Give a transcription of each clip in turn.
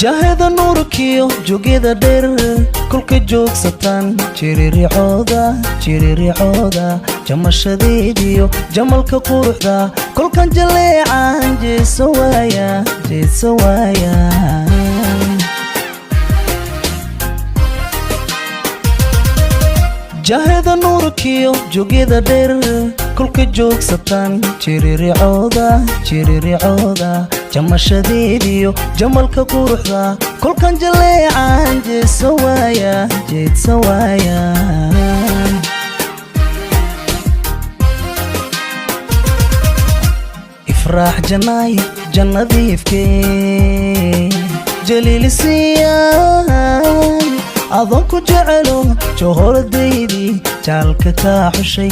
jahada nuurkiyo joogida dheer kolka joogsatan jiriricooda jamashadeediyo jamalka quruxda kolkan jaleecan jeeso waaya jahada nuurkiyo joogida dheer kolka joogsatan jiriricooda jamashadeediyo jamalka quruxda kolkan jaleecan jeeso waaya ifraax janaay jannadiifkee jaliilisiiyay adoon ku jecelo johordaydii jaalka kaa xushay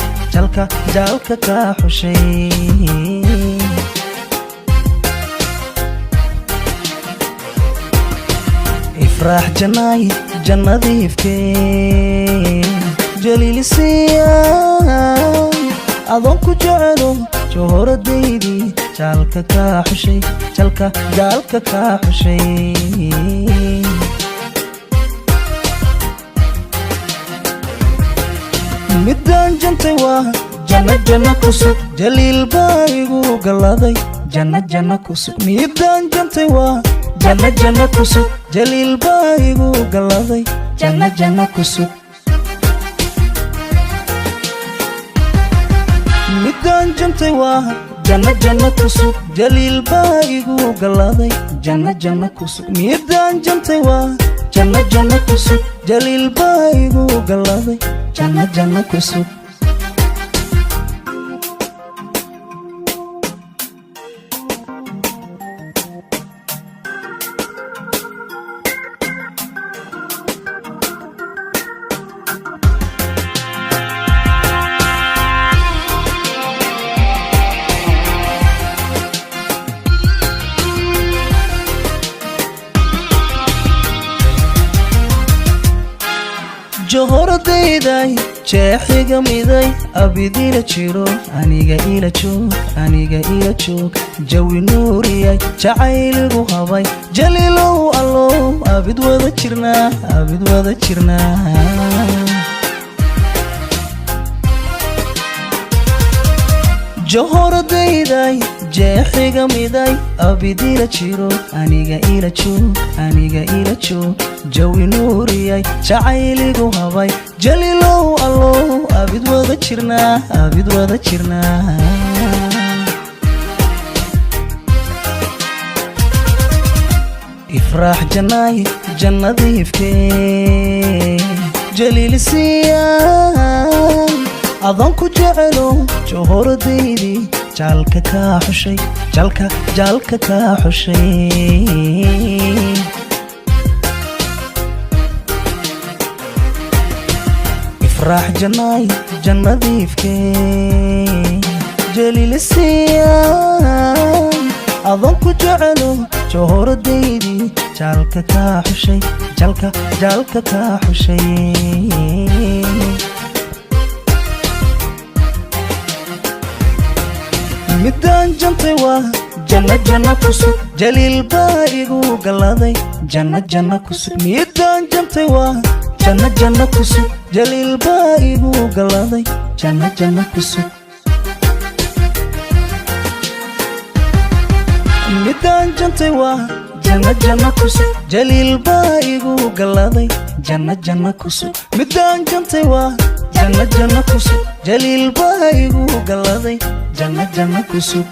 ifraax janaay jannadiifkee jaliilisiiyay adoon ku jecelo johordaydii jaalka kaa xushay midaan jantay waa janna kusug jaliil baa igu galaday janna kusug midaan jantay waa janna kusug jaliil baa igu galaday janna kusug midaan jantay waa janna kusug jaliil baa igu galaday janna kusug midaan jantay waa janna kusug jaliil baa igu galaday janna kusug johordayday jeexiga miday abidila jiro aniga ila joog jawi nuuriyay jacayligu habay jaliilow allow abid wada jirnaa johordayday jeexiga miday abidila jiro aniga ila joog jawi nuuriyay jacayligu habay jaliilow allow abid wada jirnaa ifraax janaay jannadiifkee jaliilisiiyay adoon ku jecelo johordaydii jaalka kaa xushay ifraax janaay jannadiifkee jaliilisiiyay adoon ku jecelo johordaydii jaalka kaa xushay midaan jantay waa janna kusug jaliil baa igu galaday janna kusug midaan jantay waa janna kusug jaliil baa igu galaday janna kusug midaan jantay waa janna kusug jaliil baa igu galaday janna kusug midaan jantay waa janna kusug jaliil baa igu galaday janna kusug